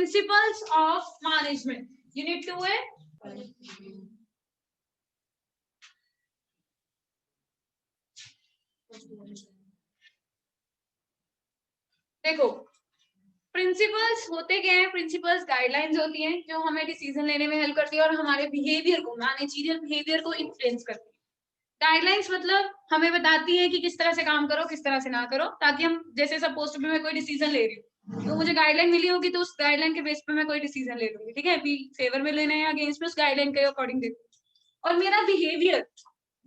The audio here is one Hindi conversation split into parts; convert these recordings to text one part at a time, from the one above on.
प्रिंसिपल्स ऑफ मैनेजमेंट, यूनिट 2 है। देखो प्रिंसिपल्स होते क्या है, प्रिंसिपल्स गाइडलाइंस होती हैं जो हमें डिसीजन लेने में हेल्प करती है और हमारे बिहेवियर को, मैनेजरियल बिहेवियर को इन्फ्लुएंस करती है। गाइडलाइंस मतलब हमें बताती है कि किस तरह से काम करो, किस तरह से ना करो, ताकि हम, जैसे सपोज टू बी मैं कोई डिसीजन ले रही हूँ तो मुझे गाइडलाइन मिली होगी तो उस गाइडलाइन के बेस पे मैं कोई डिसीजन ले लूंगी, ठीक है, अभी फेवर में लेना है या अगेंस्ट में, उस गाइडलाइन के अकॉर्डिंग देखो। और मेरा बिहेवियर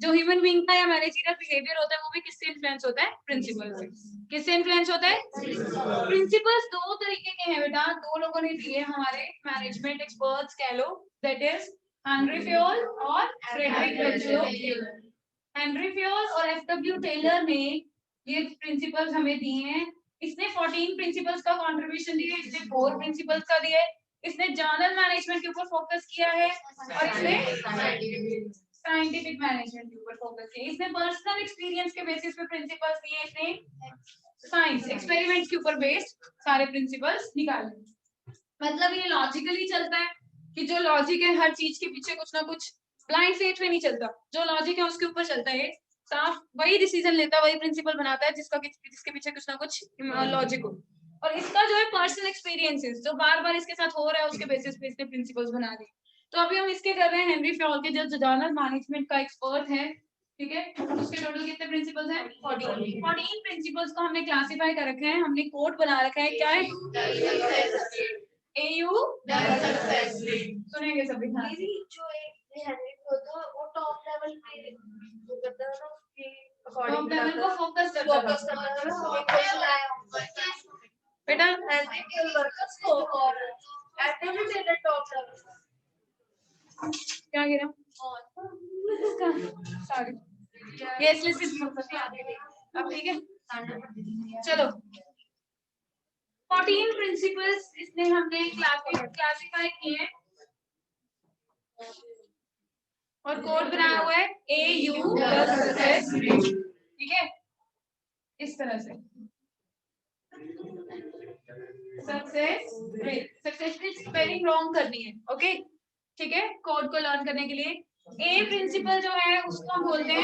जो ह्यूमन बीइंग का या मैनेजरियल बिहेवियर होता है वो भी किससे इन्फ्लुएंस होता है, प्रिंसिपल से। किससे इन्फ्लुएंस होता है? प्रिंसिपल्स दो तरीके के हैं बेटा, दो लोगों ने दिए हमारे मैनेजमेंट एक्सपर्ट्स कह लो, दैट इज हेनरी फ्योल और फ्रेडरिक बेंचलो। हेनरी फ्योल और एफडब्ल्यू टेलर ने ये प्रिंसिपल्स हमें दिए हैं। इसने 14 प्रिंसिपल्स का कंट्रीब्यूशन दिया है, इसने 4 प्रिंसिपल्स का दिया है। इसने जर्नल मैनेजमेंट के ऊपर फोकस किया है और इसने साइंटिफिक मैनेजमेंट के ऊपर फोकस किया। इसने पर्सनल एक्सपीरियंस के बेसिस पे प्रिंसिपल्स दिए, इसने साइंस एक्सपेरिमेंट्स के ऊपर बेस्ड सारे प्रिंसिपल्स निकाले। मतलब ये लॉजिकली चलता है कि जो लॉजिक है हर चीज के पीछे कुछ ना कुछ, ब्लाइंड फेथ में नहीं चलता, जो लॉजिक है उसके ऊपर चलता है, साफ वही डिसीजन लेता है, वही प्रिंसिपल बनाता है जिसके पीछे कुछ ना कुछ लॉजिक हो। और इसका जो है पर्सनल एक्सपीरियंसेस जो बार बार इसके साथ हो रहा है उसके बेसिस पे इसने प्रिंसिपल्स बना दिए। तो अभी हम इसके कर रहे हैं हेनरी फ्योल के, जो जर्नल मैनेजमेंट का एक्सपर्ट है, ठीक है, उसके टोटल कितने प्रिंसिपल्स हैं? 14 प्रिंसिपल्स को हमने क्लासिफाई कर रखा है, हमने कोड बना रखा है, क्या है? AU सुनेंगे सभी। हाँ जो हेनरी होता है वो टॉप लेवल पे वो करता है ना, उसके टॉप लेवल को फोकस करता बेटा। हेनरी के वर्कर्स को और एफडब्ल्यू टेलर टॉप लेवल क्या गिरा? सॉरी ये इसलिए सिर्फ अब ठीक है। चलो 14 प्रिंसिपल्स इसने हमने क्लासिफाई किए हैं और कोड बनाया हुआ है AU सक्सेस, ठीक है, इस तरह से सक्सेस की स्पेलिंग रॉन्ग करनी है, ओके, ठीक है, कोड को लर्न करने के लिए। ए प्रिंसिपल जो है उसको हम बोलते हैं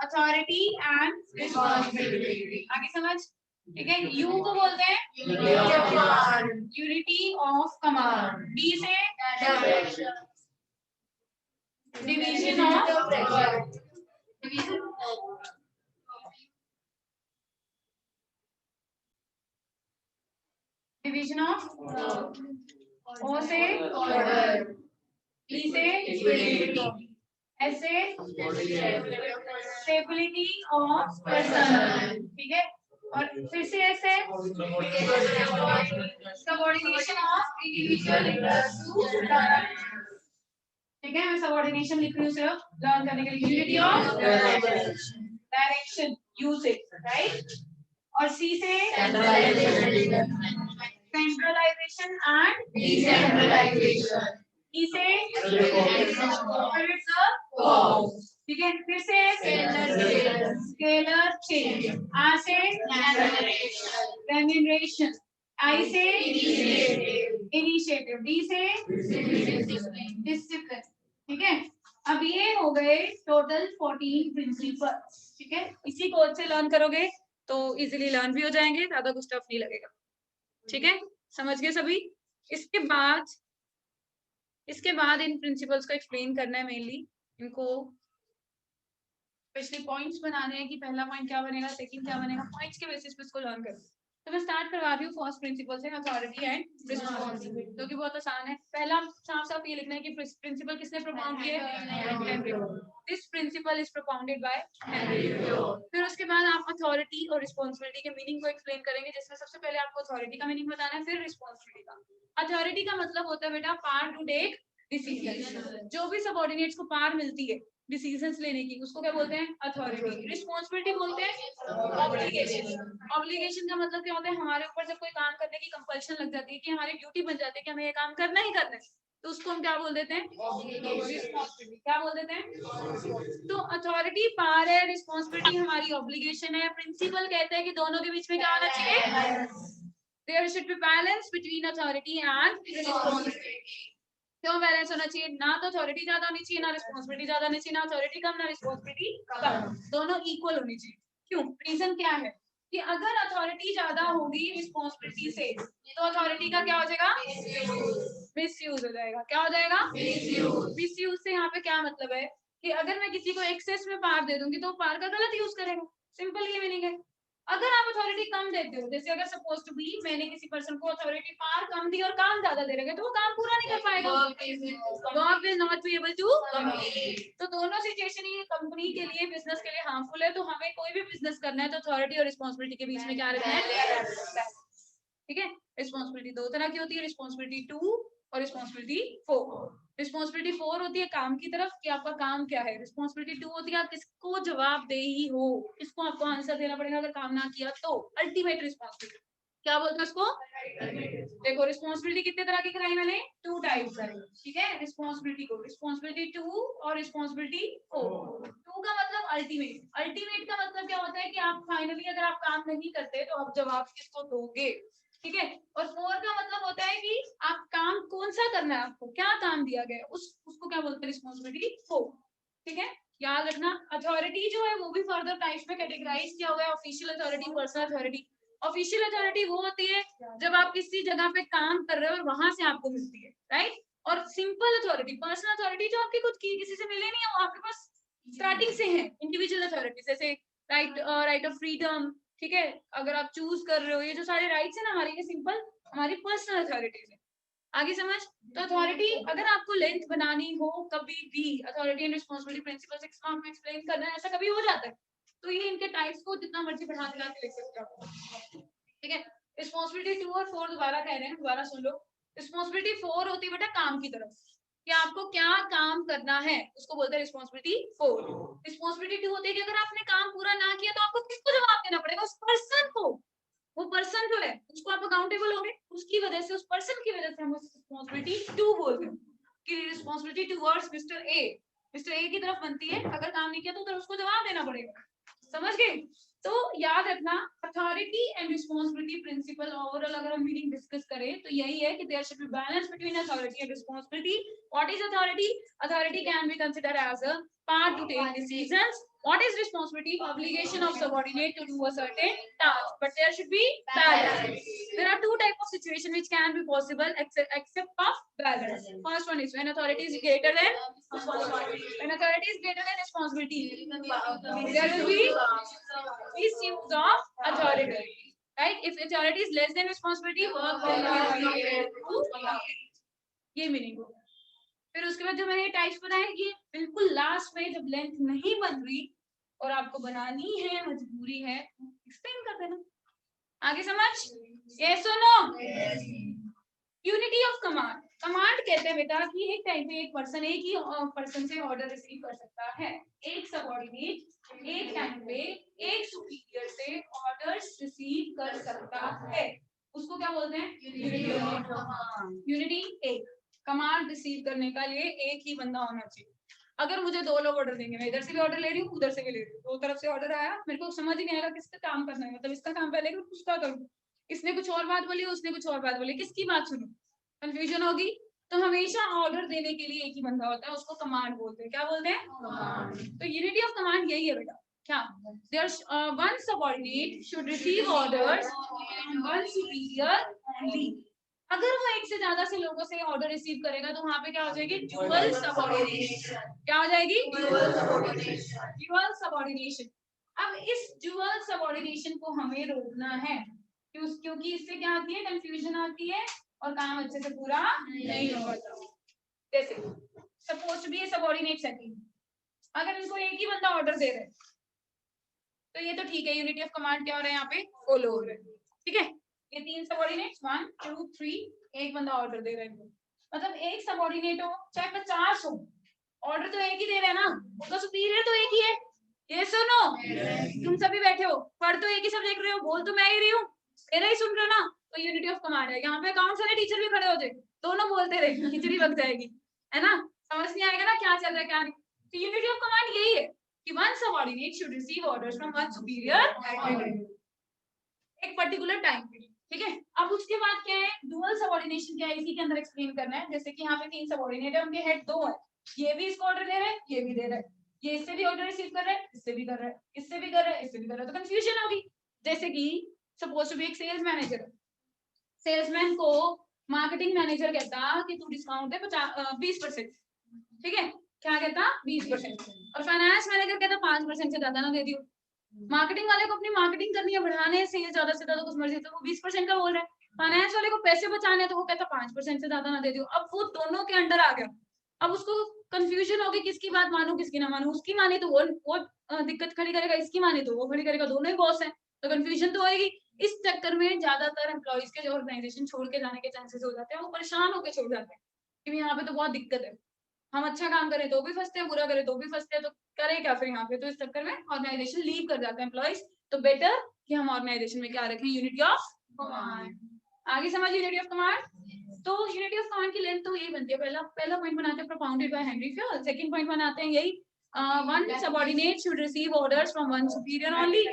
अथॉरिटी एंड रिस्पांसिबिलिटी, आगे समझ, ठीक है। यू को बोलते हैं यूनिटी ऑफ कमांड। डी से division of division of O से ऑर्डर, ई से एस से स्टेबिलिटी ऑफ पर्सन, ठीक है, और फिर से ऐसे सबऑर्डिनेशन ऑफ इंडिविजुअल टू, ठीक है, मैं सबऑर्डिनेशन लिख रही हूँ सिर्फ लर्न करने के लिए। यूनिटी ऑफ डायरेक्शन यू से, राइट, और सी से सेंट्रलाइजेशन एंड डिसेंट्रलाइजेशन, ई से ठीक है, फिर से स्केलर चेंज, आ से रेम्यूनरेशन, आई से इनिशिएटिव, डी से डिसिप्लिन, ठीक है। अब ये हो गए टोटल 14 प्रिंसिपल, ठीक है, इसी कोड से लर्न करोगे तो इजीली लर्न भी हो जाएंगे, ज्यादा कुछ टफ नहीं लगेगा, ठीक है, समझ गए सभी। इसके बाद इन प्रिंसिपल्स को एक्सप्लेन करना है, मेनली इनको स्पेशली पॉइंट्स बनाने हैं कि पहला पॉइंट क्या बनेगा, सेकंड क्या बनेगा, पॉइंट्स के बेसिस पे इसको लर्न करना। तो मैं स्टार्ट करवा रही हूँ फर्स्ट प्रिंसिपल से, अथॉरिटी एंड रिस्पांसिबिलिटी, जो कि बहुत आसान है। पहला साफ साफ ये लिखना है कि प्रिंसिपल किसने प्रोपाउंड किए? Henry Fayol. This principle is propounded by Henry Fayol. फिर उसके बाद आप अथॉरिटी और रिस्पांसिबिलिटी के मीनिंग को एक्सप्लेन करेंगे, जिसमें सबसे पहले आपको अथॉरिटी का मीनिंग बताना है, फिर रिस्पांसिबिलिटी का। अथॉरिटी का मतलब होता है बेटा पावर टू टेक डिसीजन, जो भी सबऑर्डिनेट्स को पावर मिलती है डिसीजंस लेने की, उसको क्या बोलते हैं? अथॉरिटी। रिस्पांसिबिलिटी बोलते हैं ऑब्लिगेशन। ऑब्लिगेशन का मतलब क्या होता है? हमारे ऊपर जब कोई काम करने की कंपल्शन लग जाती है कि हमारी ड्यूटी बन जाती है कि हमें ये काम करना ही करना है, तो उसको हम क्या बोल देते हैं? क्या बोल देते हैं? तो अथॉरिटी पावर है, रिस्पांसिबिलिटी हमारी ऑब्लिगेशन है। प्रिंसिपल कहते हैं कि दोनों के बीच में क्या होना चाहिए? There should be balance between authority and responsibility. क्यों बैलेंस होना चाहिए? ना तो अथॉरिटी ज्यादा होनी चाहिए, ना रिस्पॉन्सिबिलिटी ज्यादा होनी चाहिए, ना अथॉरिटी कम ना रिस्पॉन्सिबिलिटी कम, दोनों इक्वल होनी चाहिए। क्यों? रीजन क्या है कि अगर अथॉरिटी ज्यादा होगी रिस्पॉन्सिबिलिटी से तो अथॉरिटी का क्या हो जाएगा? मिसयूज हो जाएगा। क्या हो जाएगा? मिसयूज से यहाँ पे क्या मतलब है कि अगर मैं किसी को एक्सेस में पावर दे दूंगी तो पावर का गलत यूज करेगा। सिंपल ये मीनिंग है। अगर आप अथॉरिटी कम देते हो, जैसे अगर सपोज टू बी मैंने किसी पर्सन को अथॉरिटी पावर कम दी और काम ज्यादा दे रहे तो वो काम पूरा नहीं कर पाएगा, work will not be able to complete. तो दोनों सिचुएशन ये कंपनी के लिए, बिजनेस के लिए हार्मफुल है। तो हमें कोई भी बिजनेस करना है तो अथॉरिटी और रिस्पॉन्सिबिलिटी के बीच में क्या रखना है? ठीक है। रिस्पॉन्सिबिलिटी दो तरह की होती है, रिस्पॉन्सिबिलिटी 2 और रिस्पॉन्सिबिलिटी 4। रिस्पॉन्सिबिलिटी 4 होती है काम की तरफ कि आपका काम क्या है। रिस्पॉन्सिबिलिटी 2 होती है आप किसको जवाबदेही हो, किसको आपको आंसर देना पड़ेगा अगर काम ना किया तो। अल्टीमेट रिस्पॉन्सिबिलिटी क्या बोलते हैं उसको? देखो रिस्पॉन्सिबिलिटी कितने तरह की कराई मैंने? 2 टाइप कराई। ठीक है। रिस्पॉन्सिबिलिटी को रिस्पॉन्सिबिलिटी 2 और रिस्पॉन्सिबिलिटी 4। 2 का मतलब अल्टीमेट। अल्टीमेट का मतलब क्या होता है कि आप फाइनली अगर आप काम नहीं करते तो आप जवाब किसको दोगे। ठीक है। और 4 का मतलब होता है कि आप काम कौन सा करना है, आपको क्या काम दिया गया है, उसको क्या बोलते हैं? रिस्पॉन्सिबिलिटी 4। ठीक है। याद रखना अथॉरिटी जो है वो भी फर्दर टाइप्स में कैटेगराइज किया हुआ है, official authority, personal authority. Official authority वो होती है जब आप किसी जगह पे काम कर रहे हो और वहां से आपको मिलती है, राइट। और सिंपल अथॉरिटी, पर्सनल अथॉरिटी जो आपकी खुद की किसी से मिले नहीं है, वो आपके पास स्टार्टिंग से है। इंडिविजुअल अथॉरिटी जैसे राइट ऑफ फ्रीडम, ठीक है, अगर आप चूज कर रहे हो, ये जो सारे राइट्स है ना हमारे, ये सिंपल हमारी पर्सनल अथॉरिटीज है। आगे समझ। तो अथॉरिटी अगर आपको लेंथ बनानी हो कभी भी, authority and responsibility principle 6 mark में एक्सप्लेन करना है, ऐसा कभी हो जाता है तो ये इनके टाइप्स को जितना मर्जी बढ़ा चढ़ा के लिख सकते हो। ठीक है। रिस्पॉन्सिबिलिटी 2 और 4 दोबारा कह रहे हैं, दोबारा सुन लो। रिस्पॉन्सिबिलिटी 4 होती है बेटा काम की तरफ कि आपको क्या काम करना है, उसको बोलते हैं रिस्पॉन्सिबिलिटी 4। रिस्पॉन्सिबिलिटी 2 होती है कि अगर आपने काम पूरा ना किया तो आपको किसको जवाब देना पड़ेगा? उस पर्सन को। वो पर्सन जो है उसको आप अकाउंटेबल होंगे, उसकी वजह से, उस पर्सन की वजह से हम रिस्पॉन्सिबिलिटी 2 बोलते हैं कि responsibility towards mister A, mister A की तरफ बनती है। अगर काम नहीं किया तो उधर उसको जवाब देना पड़ेगा। समझ गए? तो याद रखना authority and responsibility principle overall अगर हम मीनिंग डिस्कस करें तो यही है कि there should be balance between authority and responsibility. What is authority? Authority can be considered as a power to take decisions. What is responsibility? Obligation of subordinate to do a certain task. But there should be balance. There are 2 types of situation which can be possible except of balance. First one is when authority is greater than responsibility. When authority is greater than responsibility, there will be misuse of authority. Right? If authority is less than responsibility, work will be ये मीनिंग होगा। फिर उसके बाद जो मैंने टाइप्स बनाए ये बिल्कुल लास्ट में जब लेंथ नहीं बन रही और आपको बनानी है, मजबूरी है, एक्सप्लेन कर देना। आगे समझ? यस और no? Unity of command. Command कहते हैं बेटा कि एक टाइम पे एक पर्सन एक ही पर्सन से ऑर्डर रिसीव कर सकता है। एक सबऑर्डिनेट एक टाइम पे एक सुपीरियर से ऑर्डर्स रिसीव कर सकता है, उसको क्या बोलते हैं? Unity of command. यूनिटी एक कमांड रिसीव करने का लिए एक ही बंदा होना चाहिए। अगर मुझे 2 लोग ऑर्डर देंगे, मैं इधर से भी ऑर्डर ले रही हूँ उधर से भी ले रही हूँ, 2 तरफ से ऑर्डर आया, मेरे को समझ ही नहीं आएगा किसका काम करना है, मतलब इसका काम पहले करूँ उसका करूँ, इसने कुछ और बात बोली उसने कुछ और बात बोली, किसकी बात सुनूं, कंफ्यूजन होगी। तो हमेशा ऑर्डर देने के लिए एक ही बंदा होता है, उसको कमांड बोलते हैं। क्या बोलते हैं? कमांड। तो यूनिटी ऑफ कमांड यही है बेटा। क्या? There's one subordinate should receive orders from one superior only. अगर वो एक से ज्यादा से लोगों से ऑर्डर रिसीव करेगा तो वहां पे क्या हो जाएगी? Dual subordination. क्या हो जाएगी? Dual subordination. Dual subordination. अब इस ड्यूअल सबऑर्डिनेशन को हमें रोकना है क्योंकि इससे क्या आती है? कंफ्यूजन आती है और काम अच्छे से पूरा नहीं हो पाता। जैसे suppose to be subordinate setting, अगर इनको एक ही बंदा ऑर्डर दे रहा है तो ये तो ठीक है, यूनिटी ऑफ कमांड क्या हो रहा है यहाँ पे? फॉलो हो रहा है। ठीक है। ये 3 सबऑर्डिनेट्स 1 2 3, एक बंदा ऑर्डर दे रहा है, मतलब एक सबऑर्डिनेट हो चाहे 50 हो, ऑर्डर तो एक ही दे रहा है ना, उसका सुपीरियर तो एक ही है। ये सुनो, तुम सभी बैठे हो, पढ़ तो एक ही सब देख रहे हो, बोल तो मैं ही रही हूँ, मेरा ही सुन रहे हो ना, तो यूनिटी ऑफ कमांड है। यहाँ पे अकाउंट्स वाले टीचर भी खड़े हो जाए, दोनों बोलते रहे, खिचड़ी लग जाएगी, है ना, समझ नहीं आएगा ना क्या चल रहा है क्या नहीं। तो यूनिटी ऑफ कमांड यही है कि one subordinate should receive orders from one superior at a time, एक पर्टिकुलर टाइम पे। ठीक है। अब उसके डबल सबऑर्डिनेशन क्या है इसी के अंदर एक्सप्लेन करना है। जैसे कि यहाँ पे 3 सबऑर्डिनेट है, उनके हेड 2 है, ये भी इसको ऑर्डर दे रहे हैं, ये भी दे रहा है, ये इससे भी ऑर्डर रिसीव कर रहा है, इससे भी कर रहा है, इससे भी कर रहा है, इससे भी कर रहा है, तो कंफ्यूजन होगी। जैसे कि सपोज टू बी एक सेल्स मैनेजर, सेल्समैन को मार्केटिंग मैनेजर कहता कि तू डिस्काउंट दे 20%, ठीक है, क्या कहता 20%, और फाइनेंस मैनेजर कहता 5% से ज्यादा ना दे दियो। मार्केटिंग वाले को अपनी मार्केटिंग करनी है, बढ़ाने से ज्यादा कुछ मर्जी, तो वो 20% का बोल रहा है। फाइनेंस वाले को पैसे बचाने, तो वो कहता 5% से ज्यादा ना दे दियो। अब वो दोनों के अंडर आ गया, अब उसको कंफ्यूजन होगी किसकी बात मानू किसकी ना मानू। उसकी मानी तो वो दिक्कत खड़ी करेगा, इसकी मानी तो वो खड़ी करेगा, दोनों ही बॉस है, तो कंफ्यूजन तो होगी। इस चक्कर में ज्यादातर एम्प्लॉइज के जो ऑर्गेनाइजेशन छोड़ के जाने के चांसेस हो जाते हैं, वो परेशान होकर छोड़ जाते हैं कि यहाँ पे तो बहुत दिक्कत है, हम अच्छा काम करें तो भी फंसते हैं, बुरा करें तो भी फंसते हैं, तो करें क्या फिर यहाँ पे। तो इस चक्कर में ऑर्गेनाइजेशन लीव कर जाते हैं एम्प्लॉइज। तो बेटर कि हम ऑर्गेनाइजेशन में क्या रखें, यूनिटी ऑफ कमांड। आगे समझ यूनिटी ऑफ कमांड। तो यूनिटी ऑफ कमांड की लेंथ तो यही बनती है, पहला पॉइंट बनाते हैं propounded by Henry Fayol. Second point बनाते हैं यही one subordinate should receive orders from one superior only.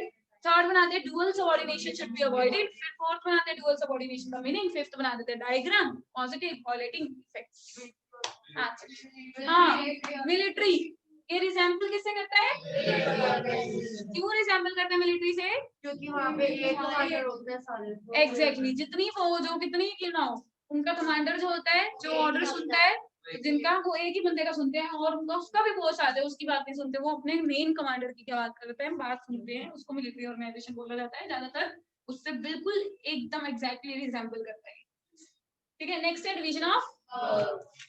Third बनाते हैं dual subordination should be avoided. फिर फोर्थ बनाते हैं डुअल सबऑर्डिनेशन का मीनिंग। फिफ्थ बना देते हैं डायग्राम पॉजिटिव कोलेटिंग इफेक्ट्स। हाँ, मिलिट्री ये रिजेंबल किससे करता है, क्यों रिजेंबल करता है मिलिट्री से, क्योंकि वहाँ पे एक कमांडर होते हैं सारे। एग्जैक्टली जितनी फौज हो कितनी क्यों ना हो, उनका कमांडर जो होता है, जो ऑर्डर सुनता है, जिनका वो एक ही बंदे का सुनते हैं, और उनका उसका भी बॉस आता है, उसकी बात नहीं सुनते, वो अपने मेन कमांडर की क्या बात करते हैं, बात सुनते हैं, उसको मिलिट्री ऑर्गेनाइजेशन बोला जाता है ज्यादातर। उससे बिल्कुल एकदम एग्जैक्टली रिजेंबल करता है। ठीक है, नेक्स्ट है डिवीजन ऑफ।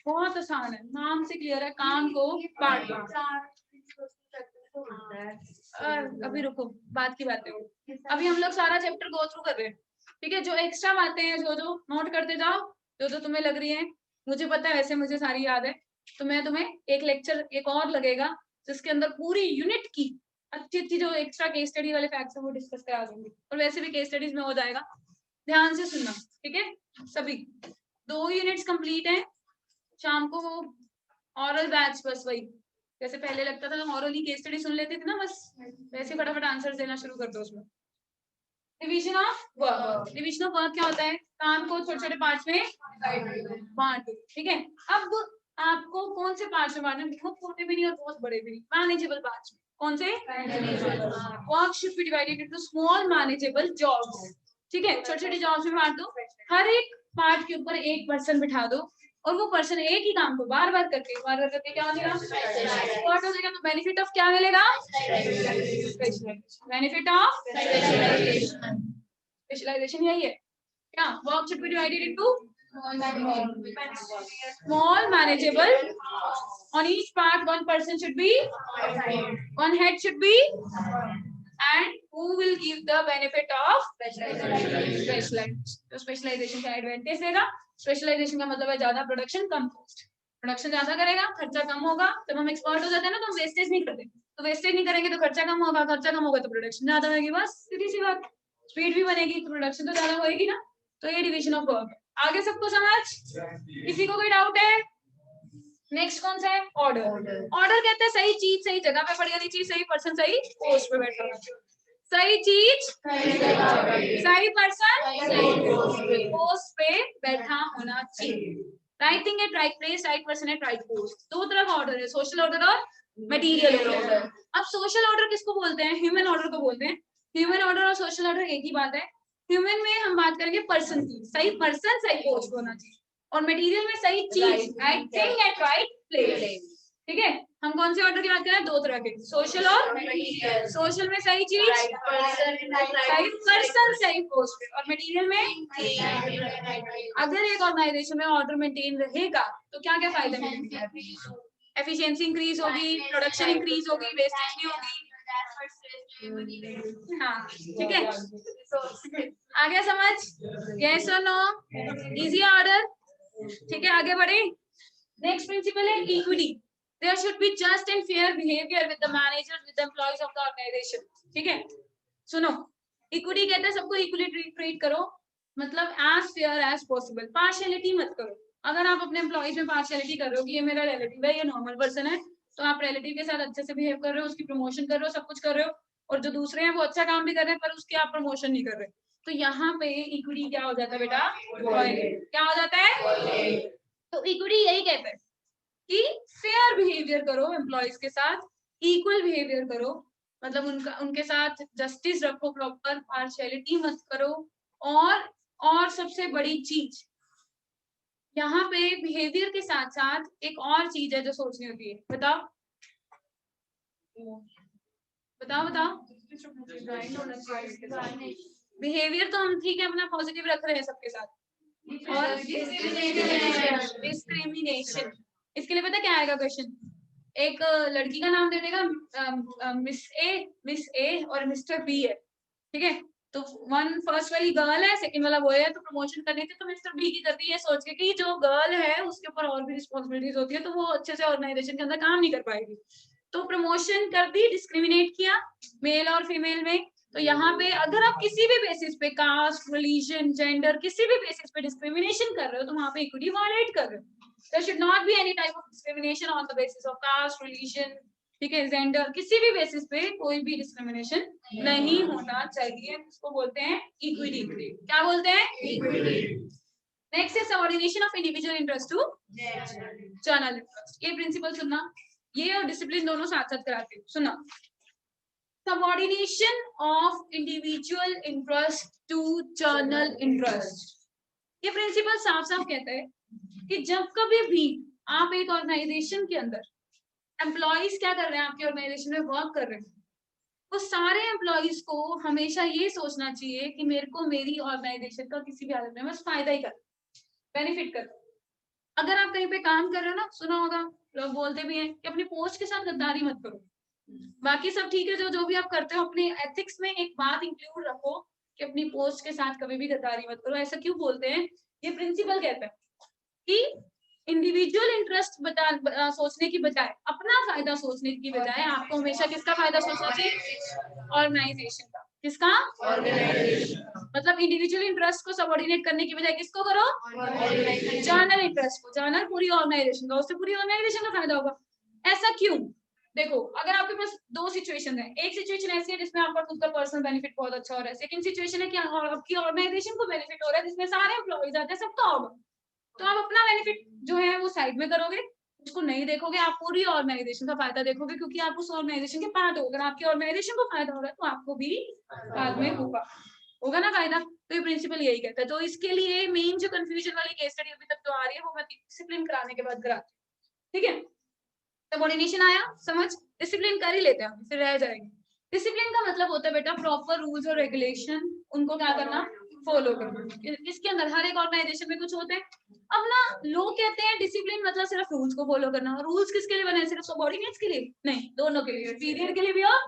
बहुत आसान है, नाम से क्लियर है, काम को बांटना। अभी रुको, बात की बातें हो, अभी हम लोग सारा चैप्टर गो थ्रू कर रहे हैं, ठीक है। जो एक्स्ट्रा बातें हैं जो जो नोट करते जाओ, जो जो तुम्हें लग रही है, मुझे पता है वैसे मुझे सारी याद है, तो मैं तुम्हें एक लेक्चर एक और लगेगा जिसके अंदर पूरी यूनिट की अच्छी जो एक्स्ट्रा केस स्टडी वाले फैक्ट्स है वो डिस्कस करा दूंगी, और वैसे भी केस स्टडीज में हो जाएगा। ध्यान से सुनना, ठीक है। सभी 2 यूनिट्स कंप्लीट है, शाम को वो ऑरल बैच, बस वही जैसे पहले लगता था ऑरल ही केस स्टडी सुन लेते थे ना, बस वैसे फटाफट आंसर देना शुरू कर दो उसमें। Division of work, division of work क्या होता है, काम को छोटे छोटे पार्ट्स में बांट दो, ठीक है। अब आपको कौन से पार्ट्स में बांटना, बहुत छोटे भी नहीं और बहुत बड़े भी नहीं, मैनेजेबल पार्ट्स में। कौन से, work should be divided into small manageable jobs, ठीक है, छोटे छोटे जॉब्स में बांट दो। हर एक पार्ट के ऊपर एक पर्सन बिठा दो, और वो पर्सन एक ही काम को बार बार करके क्या मिलेगा, व्हाट हो जाएगा, तो बेनिफिट ऑफ क्या मिलेगा, बेनिफिट ऑफ स्पेशलाइजेशन, यही है क्या। Work should be divided into small manageable, on each part one person should be, one head should be, and who will give the benefit of specialization। तो स्पेशलाइजेशन का एडवांटेज देगा, स्पेशलाइजेशन का मतलब है ज्यादा प्रोडक्शन कम कॉस्ट, प्रोडक्शन ज्यादा करेगा खर्चा कम होगा। जब हम एक्सपर्ट हो जाते हैं ना तो हम वेस्टेज नहीं करते, तो वेस्टेज नहीं करेंगे तो खर्चा कम होगा, खर्चा कम होगा तो प्रोडक्शन ज्यादा होगी, बस सीधी सी बात। स्पीड भी बनेगी तो प्रोडक्शन तो ज्यादा होगी ना। तो ये डिवीजन ऑफ वर्क। आगे सबको समझ, किसी को कोई डाउट है। नेक्स्ट कौन सा है, ऑर्डर। ऑर्डर कहते हैं सही चीज सही जगह पे पड़ी होनी चाहिए, सही पर्सन सही पोस्ट पे बैठा होना चाहिए, सही चीज सही पर्सन पोस्ट पे बैठा होना चाहिए। Right thing at right place, right person at right post. दो तरह का ऑर्डर है, सोशल ऑर्डर और मटेरियल ऑर्डर। अब सोशल ऑर्डर किसको बोलते हैं, ह्यूमन ऑर्डर को बोलते हैं। ह्यूमन ऑर्डर और सोशल ऑर्डर एक ही बात है। ह्यूमन में हम बात करेंगे पर्सन की, सही पर्सन सही पोस्ट होना चाहिए, और मटेरियल में सही चीज, right thing at right place, ठीक है। हम कौन से ऑर्डर की बात कर रहे हैं, दो तरह के, सोशल और सोशल में सही चीज, सही पर्सन सही पोस्ट, और मटेरियल में अगर एक ऑर्गेनाइजेशन में ऑर्डर मेंटेन रहेगा तो क्या क्या फायदे मिलेंगे, एफिशिएंसी इंक्रीज होगी, प्रोडक्शन इंक्रीज होगी, वेस्टेज नहीं होगी। हाँ ठीक है, आ गया समझ, यस और नो, इजी ऑर्डर, ठीक है। आगे बढ़े, नेक्स्ट प्रिंसिपल है equity. There should be just and fair behaviour with the managers with the employees of the organisation, ठीक है। सुनो, इक्विटी कहते हैं सबको इक्वली ट्रीट करो, मतलब as fair as possible, partiality मत करो। अगर आप अपने एम्प्लॉइज में पार्शियलिटी कर रहे हो कि ये मेरा रिलेटिव है, ये नॉर्मल पर्सन है, तो आप रिलेटिव के साथ अच्छे से बिहेव कर रहे हो, उसकी प्रमोशन कर रहे हो, सब कुछ कर रहे हो, और जो दूसरे हैं वो अच्छा काम भी कर रहे हैं पर उसकी आप प्रमोशन नहीं कर रहे, तो यहाँ पे इक्विटी क्या हो जाता है बेटा? वायलेट। क्या हो जाता है? तो इक्विटी यही कहता है कि फेयर बिहेवियर करो एम्प्लॉयज के साथ, इक्वल बिहेवियर करो, मतलब उनके साथ जस्टिस रखो, प्रॉपर पार्शियलिटी मत करो, और सबसे बड़ी चीज यहाँ पे बिहेवियर के साथ साथ एक और चीज है जो सोचनी होती है। बताओ बताओ बताओ। बिहेवियर तो हम ठीक है अपना पॉजिटिव रख रहे हैं सबके साथ, और डिस्क्रिमिनेशन, इसके लिए पता क्या आएगा क्वेश्चन? एक लड़की का नाम दे देगा मिस ए और मिस्टर बी है, ठीक है? तो फर्स्ट वाली गर्ल है, सेकंड वाला बॉय है, तो प्रमोशन करनी थी तो मिस्टर बी की करती है सोच के कि जो गर्ल है उसके ऊपर और भी रिस्पॉन्सिबिलिटीज होती है, तो वो अच्छे से ऑर्गेनाइजेशन के अंदर काम नहीं कर पाएगी, तो प्रमोशन कर दी, डिस्क्रिमिनेट किया मेल और फीमेल में। तो यहाँ पे अगर आप किसी भी बेसिस पे, कास्ट, रिलीजन, जेंडर, किसी भी बेसिस पे डिस्क्रिमिनेशन कर रहे हो तो वहां पे इक्विटी वायलेट कर रहे हो। There should not be any type of discrimination on the basis of caste, religion, ठीक है, जेंडर, किसी भी बेसिस पे कोई भी डिस्क्रिमिनेशन नहीं होना चाहिए, उसको बोलते हैं इक्विटी। क्या बोलते हैं? इक्विटी। नेक्स्ट है subordination of individual interest to general interest. ये प्रिंसिपल सुनना, ये और डिसिप्लिन दोनों साथ साथ कराते हैं, सुनना। Subordination of individual interest to general interest, ये प्रिंसिपल साफ साफ कहता है कि जब कभी भी आप एक ऑर्गेनाइजेशन के अंदर एम्प्लॉइज क्या कर रहे हैं, आपके ऑर्गेनाइजेशन में वर्क कर रहे हैं, तो सारे एम्प्लॉइज को हमेशा ये सोचना चाहिए कि मेरे को मेरी ऑर्गेनाइजेशन का किसी भी हालत में बस फायदा ही कर, बेनिफिट कर। अगर आप कहीं पे काम कर रहे हो ना, सुना होगा लोग बोलते भी हैं कि अपनी पोस्ट के साथ गद्दारी मत करो, बाकी सब ठीक है, जो भी आप करते हो अपने एथिक्स में एक बात इंक्लूड रखो कि अपनी पोस्ट के साथ कभी भी गद्दारी मत करो। ऐसा क्यों बोलते हैं? ये प्रिंसिपल कहता है कि इंडिविजुअल इंटरेस्ट सोचने की बजाय, अपना फायदा सोचने की बजाय आपको हमेशा किसका फायदा सोचना चाहिए? ऑर्गेनाइजेशन का। किसका? ऑर्गेनाइजेशन। मतलब इंडिविजुअल इंटरेस्ट को सबऑर्डिनेट करने की बजाय किसको करो? जर्नल इंटरेस्ट को। जर्नल पूरी ऑर्गेनाइजेशन का, उससे पूरी ऑर्गेनाइजेशन का फायदा होगा। ऐसा क्यों? देखो, अगर आपके पास दो सिचुएशन है, एक सिचुएशन ऐसी है जिसमें आपका खुद का पर्सनल बेनिफिट बहुत अच्छा हो रहा है, सेकंड सिचुएशन है कि आपकी ऑर्गेनाइजेशन को बेनिफिट हो रहा है जिसमें सारे एम्प्लॉइज आते हैं, सबका होगा, तो आप अपना बेनिफिट जो है वो साइड में करोगे, उसको नहीं देखोगे, आप पूरी ऑर्गेनाइजेशन का फायदा देखोगे, क्योंकि आप उस ऑर्गेनाइजेशन के पार्ट हो। अगर आपकी ऑर्गेनाइजेशन को फायदा हो रहा है तो आपको भी बाद में होगा ना फायदा। तो ये प्रिंसिपल यही कहता है। तो इसके लिए मेन जो कंफ्यूजन वाली केस स्टडी अभी तक जो आ रही है वो मैं डिसिप्लिन कराने के बाद कराती हूँ, ठीक है? सबऑर्डिनेशन आया समझ, डिसिप्लिन कर ही लेते हैं, फिर रह जाएगी। डिसिप्लिन का मतलब होता है बेटा प्रॉपर रूल्स और रेगुलेशन, उनको क्या करना? फॉलो करना। इसके अंदर हर एक ऑर्गेनाइजेशन में कुछ होते हैं। अब ना लोग कहते हैं डिसिप्लिन मतलब सिर्फ रूल्स को फॉलो करना। रूल्स किसके लिए बने? सिर्फ सबऑर्डिनेट्स के लिए? नहीं, दोनों के लिए, सुपीरियर के लिए भी और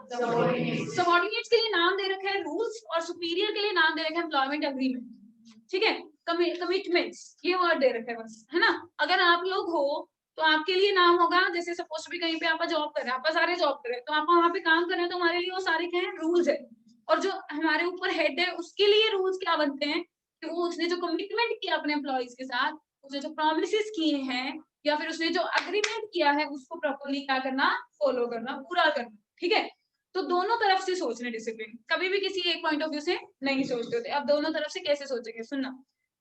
सबऑर्डिनेट्स के लिए नाम दे रखा है रूल्स, और सुपीरियर के लिए नाम दे रखा है एम्प्लॉयमेंट एग्रीमेंट, ठीक है? कमिटमेंट्स, ये वर्ड दे रखे हैं बस, है ना? अगर आप लोग हो तो आपके लिए नाम होगा, जैसे सपोज भी कहीं पे आप जॉब कर रहे हैं, आप सारे जॉब कर रहे हैं, तो आप वहां पे काम कर रहे हैं, तो हमारे लिए वो सारे क्या है? रूल्स है। और जो हमारे ऊपर हेड है उसके लिए रूल्स क्या बनते हैं कि वो उसने जो कमिटमेंट किया अपने एम्प्लॉइज के साथ, उसने जो प्रॉमिसेस किए हैं या फिर उसने जो अग्रीमेंट किया है उसको प्रॉपरली क्या करना? फॉलो करना, पूरा करना, ठीक है? तो दोनों तरफ से सोचना डिसिप्लिन, कभी भी किसी एक पॉइंट ऑफ व्यू से नहीं सोचते होते। अब दोनों तरफ से कैसे सोचेंगे? सुनना।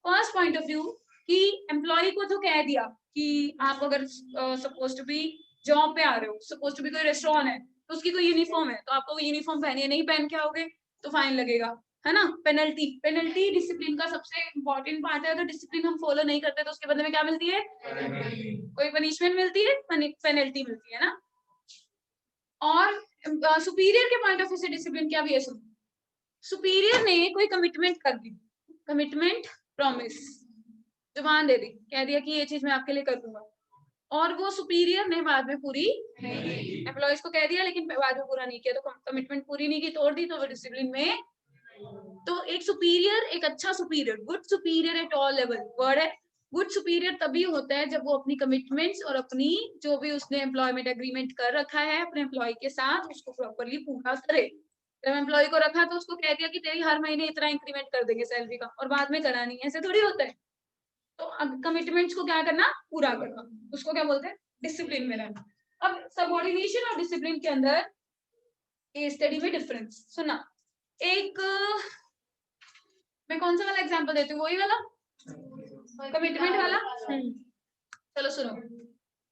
फर्स्ट पॉइंट ऑफ व्यू कि एम्प्लॉय को जो कह दिया कि आप अगर सपोज टू बी जॉब पे आ रहे हो, सपोज टू बी कोई रेस्टोरेंट है तो उसकी कोई यूनिफॉर्म है, तो आपको यूनिफॉर्म पहनी है, नहीं पहन के आओगे तो फाइन लगेगा, है ना? पेनल्टी डिसिप्लिन का सबसे इंपॉर्टेंट पार्ट है। अगर डिसिप्लिन हम फॉलो नहीं करते तो उसके बदले में क्या मिलती है? कोई पनिशमेंट मिलती है, पेनल्टी मिलती है ना। और सुपीरियर के पॉइंट ऑफ व्यू से डिसिप्लिन क्या भी है? सुपीरियर ने कोई कमिटमेंट कर दी, कमिटमेंट, प्रॉमिस, जुबान दे दी, कह दिया कि ये चीज मैं आपके लिए कर दूंगा, और वो सुपीरियर ने बाद में पूरी नहीं, एम्प्लॉइज को कह दिया लेकिन बाद में पूरा नहीं किया, तो कमिटमेंट पूरी नहीं की, तोड़ दी, तो वो डिसिप्लिन में। तो एक सुपीरियर, एक अच्छा superior, good superior at all level word है। गुड सुपीरियर तभी होता है जब वो अपनी कमिटमेंट्स और अपनी जो भी उसने एम्प्लॉयमेंट एग्रीमेंट कर रखा है अपने एम्प्लॉय के साथ उसको प्रॉपरली पूरा करे। जब एम्प्लॉय को रखा तो उसको कह दिया कि तेरी हर महीने इतना इंक्रीमेंट कर देंगे सैलरी का, और बाद में करा नहीं, ऐसे थोड़ी होता है। तो कमिटमेंट्स को क्या करना? पूरा करना, उसको क्या बोलते हैं? डिसिप्लिन में रहना। अब सबऑर्डिनेशन और डिसिप्लिन के अंदर केस स्टडी में डिफरेंस सुना। एक मैं कौन सा वाला एग्जांपल देती हूँ, वही वाला कमिटमेंट वाला। चलो सुनो,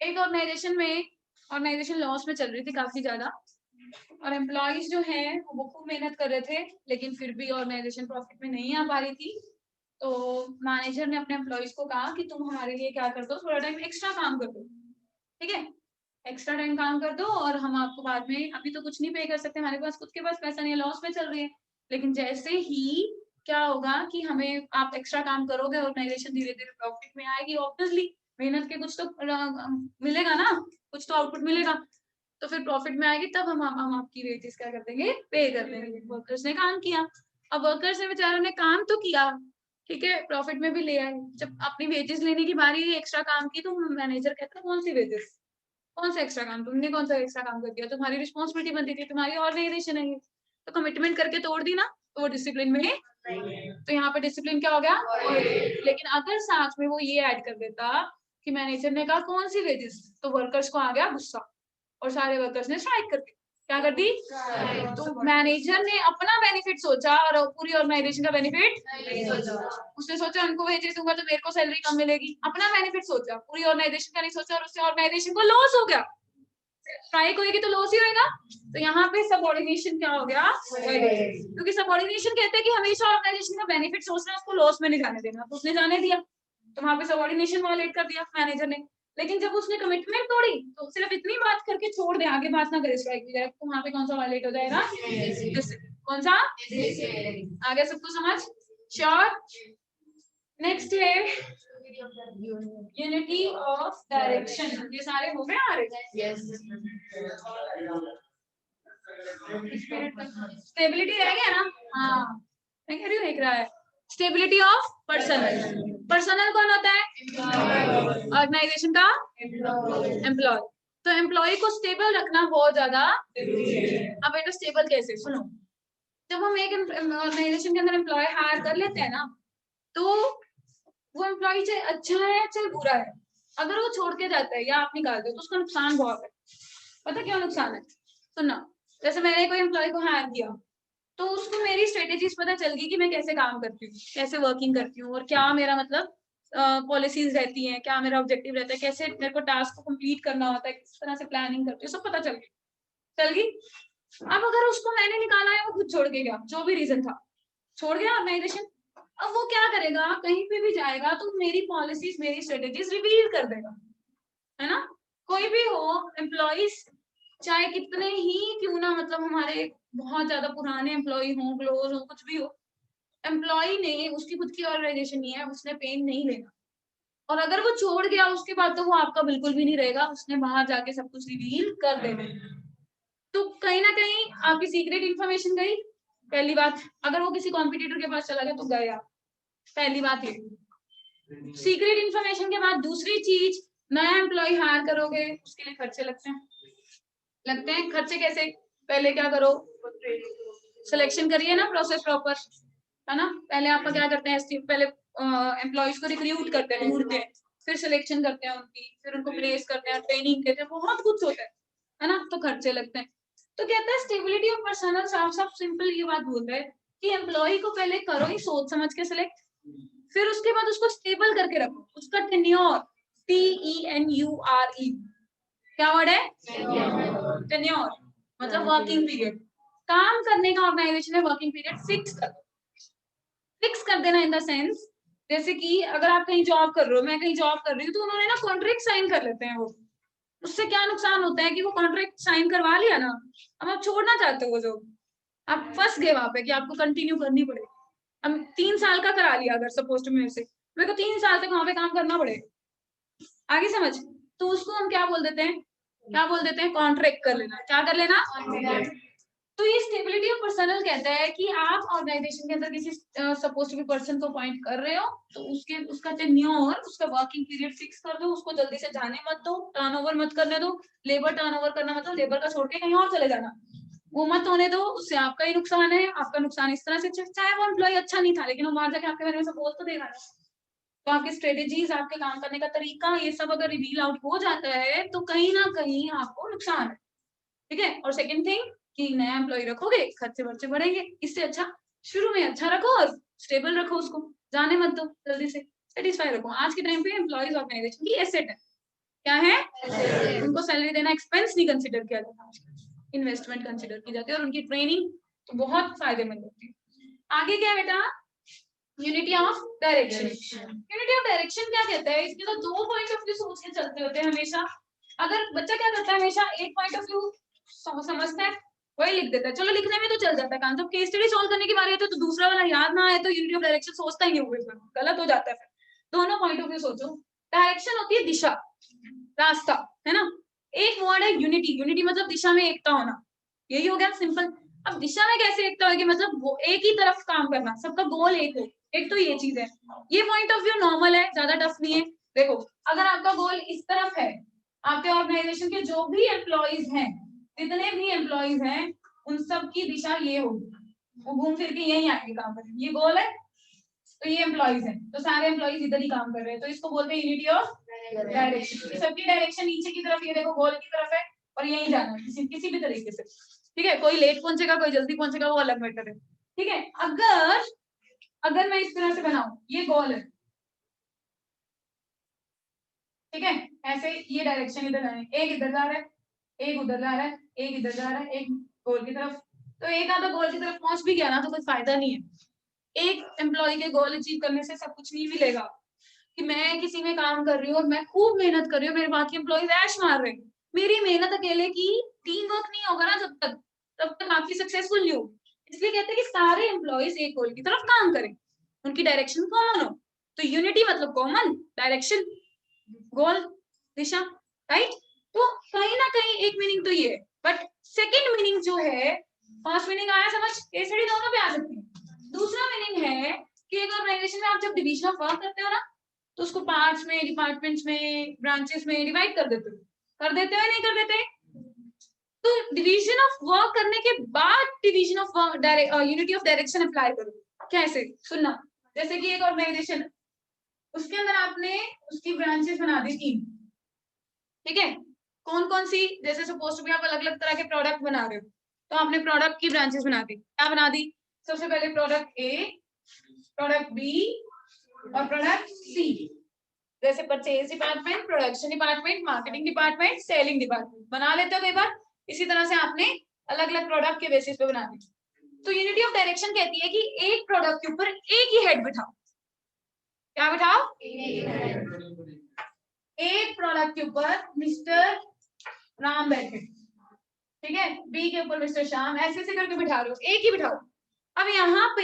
एक ऑर्गेनाइजेशन लॉस में चल रही थी काफी ज्यादा, और एम्प्लॉइज जो है वो खूब मेहनत कर रहे थे, लेकिन फिर भी ऑर्गेनाइजेशन प्रॉफिट में नहीं आ पा रही थी। तो मैनेजर ने अपने एम्प्लॉइज को कहा कि तुम हमारे लिए क्या कर दो, थोड़ा टाइम एक्स्ट्रा काम कर दो, ठीक है, एक्स्ट्रा टाइम काम कर दो, और हम आपको बाद में, अभी तो कुछ नहीं पे कर सकते, हमारे पास खुद के पास पैसा नहीं है, लॉस में चल रही है, लेकिन जैसे ही क्या होगा कि हमें आप एक्स्ट्रा काम करोगे, ऑर्गेनाइजेशन धीरे धीरे प्रॉफिट में आएगी, ऑब्वियसली मेहनत के कुछ तो मिलेगा ना, कुछ तो आउटपुट मिलेगा, तो फिर प्रॉफिट में आएगी, तब हम आपकी वेजेस क्या कर देंगे, पे कर देंगे। वर्कर्स ने काम किया, अब वर्कर्स ने बेचारों ने काम तो किया, ठीक है, प्रॉफिट में भी ले आए, जब अपनी वेजेस लेने की बारी एक्स्ट्रा काम की, तो मैनेजर कहता है कौन सी वेजेस, कौन सा एक्स्ट्रा काम, तुमने कौन सा एक्स्ट्रा काम कर दिया, तुम्हारी रिस्पॉन्सिबिलिटी बनती थी, तुम्हारी ऑर्गेनाइजेशन है, तो कमिटमेंट करके तोड़ दी ना, तो वो डिसिप्लिन में, तो यहाँ पे डिसिप्लिन क्या हो गया, लेकिन अगर साथ में वो ये ऐड कर देता कि मैनेजर ने कहा कौन सी वेजेस, तो वर्कर्स को आ गया गुस्सा, और सारे वर्कर्स ने स्ट्राइक कर दी, क्या कर दी, तो मैनेजर ने अपना बेनिफिट सोचा और पूरी ऑर्गेनाइजेशन का बेनिफिट नहीं सोचा, उसने सोचा उनको वेजेस दूंगा तो मेरे को सैलरी कम मिलेगी, अपना बेनिफिट सोचा, पूरी ऑर्गेनाइजेशन का नहीं सोचा, और उससे ऑर्गेनाइजेशन को लॉस हो गया, स्ट्राइक होगी तो लॉस ही होगा, तो यहाँ पे सबऑर्डिनेशन क्या हो गया, क्योंकि सबऑर्डिनेशन कहते हैं कि हमेशा ऑर्गेनाइजेशन का बेनिफिट सोचना, उसको लॉस में नहीं जाने देना, तो उसने जाने दिया, तो वहां पे सबऑर्डिनेशन वायलेट कर दिया मैनेजर ने, लेकिन जब उसने कमिटमेंट तोड़ी, तो सिर्फ इतनी बात करके छोड़ दे, आगे बात ना करे स्ट्राइक की जाए, तो वहां पे कौन सा वायलेट हो जाएगा, कौन सा, आगे सबको समझ, श्योर। नेक्स्ट है यूनिटी ऑफ डायरेक्शन, ये सारे हो गए हमारे, स्टेबिलिटी रह गया ना, हाँ मैं कह रही हूँ, देख रहा है, स्टेबिलिटी ऑफ पर्सनल, पर्सनल कौन होता है, ऑर्गेनाइजेशन का एम्प्लॉय, तो एम्प्लॉय को स्टेबल रखना बहुत ज्यादा, अब बेटा स्टेबल कैसे, सुनो, जब हम एक ऑर्गेनाइजेशन के अंदर एम्प्लॉय हायर कर लेते हैं ना, तो वो एम्प्लॉय चाहे अच्छा है चाहे बुरा है, अगर वो छोड़ के जाता है या आप निकाल दो, तो उसका नुकसान बहुत है, पता क्या नुकसान है, सुनना, जैसे मैंने कोई एम्प्लॉय को हायर किया, तो उसको मेरी स्ट्रेटेजीज पता चल गई कि मैं कैसे काम करती हूँ, कैसे वर्किंग करती हूँ, और क्या मेरा मतलब पॉलिसीज रहती हैं, क्या मेरा ऑब्जेक्टिव रहता है, कैसे मेरे को टास्क को कंप्लीट करना होता है, किस तरह से प्लानिंग करती हूँ, सब पता चल गई। अब अगर उसको मैंने निकाला है, वो खुद छोड़ के गया, जो भी रीजन था, छोड़ गया ऑर्गेनाइजेशन, अब वो क्या करेगा, कहीं पे भी जाएगा तो मेरी पॉलिसीज, मेरी स्ट्रेटेजीज रिवील कर देगा, है ना, कोई भी हो एम्प्लॉइज, चाहे कितने ही क्यों ना, मतलब हमारे बहुत ज्यादा पुराने एम्प्लॉय हो, क्लोज हो, कुछ भी हो, एम्प्लॉय ने, उसकी खुद की ऑर्गेनाइजेशन नहीं है, उसने पेन नहीं लेना, और अगर वो छोड़ गया उसके बाद, तो वो आपका बिल्कुल भी नहीं रहेगा, उसने बाहर जाके सब कुछ रिवील कर देना, तो कहीं ना कहीं आपकी सीक्रेट इन्फॉर्मेशन गई, पहली बात, अगर वो किसी कॉम्पिटिटर के पास चला गया तो गया, पहली बात ये सीक्रेट इन्फॉर्मेशन के बाद। दूसरी चीज, नया एम्प्लॉय हायर करोगे, उसके लिए खर्चे लगते हैं, खर्चे कैसे, पहले क्या करो, सिलेक्शन करिए ना, प्रोसेस प्रॉपर, है ना, पहले आपका क्या करते हैं, पहले एम्प्लॉयज को रिक्रूट करते हैं, ढूंढते हैं, फिर सिलेक्शन करते हैं उनकी, फिर उनको प्लेस करते हैं, ट्रेनिंग देते हैं, बहुत कुछ होता है ना, तो खर्चे लगते हैं। तो कहता है स्टेबिलिटी ऑफ पर्सनल, साफ साफ सिंपल ये बात बोल रहा है कि एम्प्लॉय को पहले करो ही सोच समझ के सिलेक्ट, फिर उसके बाद उसको स्टेबल करके रखो, उसका टेन्योर, TENURE, क्या वर्ड है, टेन्योर, मतलब वर्किंग पीरियड, काम करने का ऑर्गेनाइजेशन में वर्किंग पीरियड फिक्स कर देना, इन द सेंस, जैसे कि अगर आप कहीं जॉब कर रहे हो, मैं कहीं जॉब कर रही हूँ, तो उन्होंने ना कॉन्ट्रैक्ट साइन कर लेते हैं, वो उससे क्या नुकसान होता है कि वो कॉन्ट्रैक्ट साइन करवा लिया ना, अब आप छोड़ना चाहते हो वो जॉब, आप फंस गए वहां पे कि आपको कंटिन्यू करनी पड़ेगी, अब 3 साल का करा लिया अगर सपोज टू मेरे से, मेरे को 3 साल तक वहां पे काम करना पड़ेगा, आगे समझ, तो उसको हम क्या बोल देते हैं, कॉन्ट्रैक्ट कर लेना, क्या कर लेना, तो ये स्टेबिलिटी ऑफ पर्सनल कहता है कि आप ऑर्गेनाइजेशन के अंदर किसी सपोज टू बी पर्सन को अपॉइंट कर रहे हो, तो उसका टेन्योर, उसका वर्किंग पीरियड फिक्स कर दो, उसको जल्दी से जाने मत दो, टर्नओवर मत करने दो, लेबर टर्नओवर करना मतलब लेबर का छोड़ के कहीं और चले जाना, वो मत होने दो, उससे आपका ही नुकसान है, आपका नुकसान इस तरह से, चाहे वो एम्प्लॉय अच्छा नहीं था, लेकिन वो बाहर जाके आपके बारे में सब बोल तो देगा ना, तो आपकी स्ट्रेटेजीज, आपके काम करने का तरीका, ये सब अगर रिवील आउट हो जाता है, तो कहीं ना कहीं आपको नुकसान है, ठीक है। और सेकंड थिंग कि नया एम्प्लॉय रखोगे, खर्चे वर्चे बढ़ेंगे, इससे अच्छा शुरू में अच्छा रखो और स्टेबल रखो उसको, जाने मत दो जल्दी से, सेटिस्फाई रखो। आज के टाइम पे एम्प्लॉइज ऑर्गेनाइजेशन की एसेट है, क्या है? उनको सैलरी देना एक्सपेंस नहीं कंसिडर किया जाता, इन्वेस्टमेंट कंसिडर की जाती है, और उनकी ट्रेनिंग तो बहुत फायदेमंद होती है। आगे क्या है बेटा? Unity of direction. Unity of direction क्या कहता है? इसके तो दो पॉइंट ऑफ व्यू सोच के चलते होते हैं हमेशा। अगर बच्चा क्या करता है, हमेशा एक पॉइंट ऑफ व्यू समझता है, वही लिख देता है, चलो लिखने में तो चल जाता है काम, जब केस स्टडी सॉल्व करने की बारी आती है तो दूसरा वाला याद ना आए तो यूनिटी ऑफ डायरेक्शन सोचता ही नहीं होगा, गलत हो जाता है। फिर दोनों पॉइंट ऑफ व्यू सोचो। डायरेक्शन होती है दिशा, रास्ता, है ना? एक वर्ड है यूनिटी, यूनिटी मतलब दिशा में एकता होना, यही हो गया सिंपल। अब दिशा में कैसे एकता होगी? मतलब वो एक ही तरफ काम करना, सबका गोल एक हो, एक तो ये चीज है। ये पॉइंट ऑफ व्यू नॉर्मल है, ज्यादा टफ नहीं है। देखो, अगर आपका गोल इस तरफ है, आपके ऑर्गेनाइजेशन के जो भी एम्प्लॉइज हैं, जितने भी एम्प्लॉइज हैं, उन सब की दिशा ये होगी, वो घूम फिर के यही आएंगे काम करने। ये गोल है तो ये एम्प्लॉइज हैं, तो सारे एम्प्लॉइज इधर ही काम कर रहे हैं, तो इसको बोलते हैं यूनिटी ऑफ डायरेक्शन। सबकी डायरेक्शन नीचे की तरफ, ये देखो गोल की तरफ है, और यही जाना है किसी भी तरीके से, ठीक है? कोई लेट पहुंचेगा, कोई जल्दी पहुंचेगा, वो अलग मैटर है, ठीक है? अगर मैं इस तरह से बनाऊं, ये गोल है, ठीक है? ऐसे ये डायरेक्शन इधर है, एक इधर जा रहा है, एक उधर जा रहा है, एक इधर जा रहा है, एक गोल की तरफ। तो एक आधा गोल की तरफ पहुंच भी गया ना तो कोई फायदा नहीं है। एक एम्प्लॉय के गोल अचीव करने से सब कुछ नहीं मिलेगा कि मैं किसी में काम कर रही हूँ और मैं खूब मेहनत कर रही हूँ, मेरे बाकी एम्प्लॉइज ऐश मार रहे हैं, मेरी मेहनत अकेले की टीम वर्क नहीं होगा ना जब तक, तब तक आपकी सक्सेसफुल नहीं होगी। इसलिए कहते हैं कि सारे एम्प्लॉइज एक गोल की तरफ काम करें, उनकी डायरेक्शन कॉमन हो। तो यूनिटी मतलब कॉमन डायरेक्शन, गोल, दिशा, राइट? तो कहीं ना कहीं एक मीनिंग तो ये है, बट सेकंड मीनिंग जो है, फर्स्ट मीनिंग आया समझ, केस स्टडी दोनों पे आ सकती है। दूसरा मीनिंग है कि एक ऑर्गेनाइजेशन में आप जब डिवीजन ऑफ वर्क करते हो ना, तो उसको पार्ट्स में, डिपार्टमेंट्स में, ब्रांचेस में डिवाइड कर देते हो, नहीं कर देते? तो डिवीजन ऑफ वर्क करने के बाद division of work unity of direction apply करो। कैसे? सुनना, जैसे कि एक ऑर्गेनाइजेशन, उसके अंदर आपने उसकी ब्रांचेस बना दी 3, ठीक है? कौन कौन सी? जैसे सपोज टू बी आप अलग अलग तरह के प्रोडक्ट बना रहे हो, तो आपने प्रोडक्ट की ब्रांचेस बना दी। क्या बना दी? सबसे पहले प्रोडक्ट ए, प्रोडक्ट बी और प्रोडक्ट सी। जैसे purchase department, production department, marketing department, selling department बना लेते हो कई बार। इसी तरह से आपने अलग अलग प्रोडक्ट के बेसिस पे बना दी। तो यूनिटी ऑफ डायरेक्शन कहती है कि एक प्रोडक्ट के ऊपर एक ही हेड बिठाओ। क्या बिठाओ? एक प्रोडक्ट के ऊपर मिस्टर राम बैठे, ठीक है? बी के ऊपर मिस्टर श्याम, ऐसे ऐसे करके बिठा रहे हो, एक ही बिठाओ। अब यहाँ पे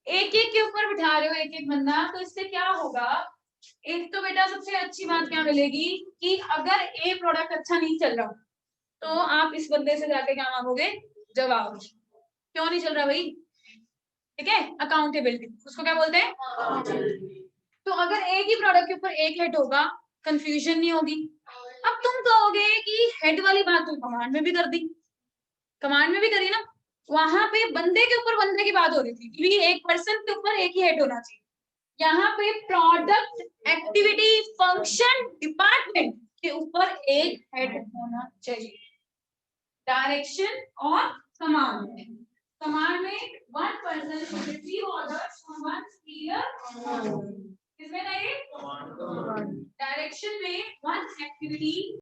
एक एक के ऊपर बिठा रहे हो एक एक बंदा, तो इससे क्या होगा? एक तो बेटा सबसे अच्छी बात क्या मिलेगी कि अगर ए प्रोडक्ट अच्छा नहीं चल रहा तो आप इस बंदे से जाके क्या मांगोगे? जवाब। क्यों नहीं चल रहा भाई? ठीक है, अकाउंटेबिलिटी उसको क्या बोलते हैं? तो अगर एक ही प्रोडक्ट के ऊपर एक हेड होगा, कंफ्यूजन नहीं होगी। अब तुम कहोगे कि हेड वाली बात तो कमांड में भी कर दी, कमांड में भी करी ना, वहां पे बंदे के ऊपर बंदे की बात हो रही थी क्योंकि एक पर्सन के ऊपर एक ही हेड होना चाहिए। यहाँ पे प्रोडक्ट, एक्टिविटी, फंक्शन, डिपार्टमेंट के ऊपर एक हेड होना चाहिए। डायरेक्शन और कमांड में, कमांड में one person receive orders from one clear, इसमें डायरेक्शन में वन एक्टिविटी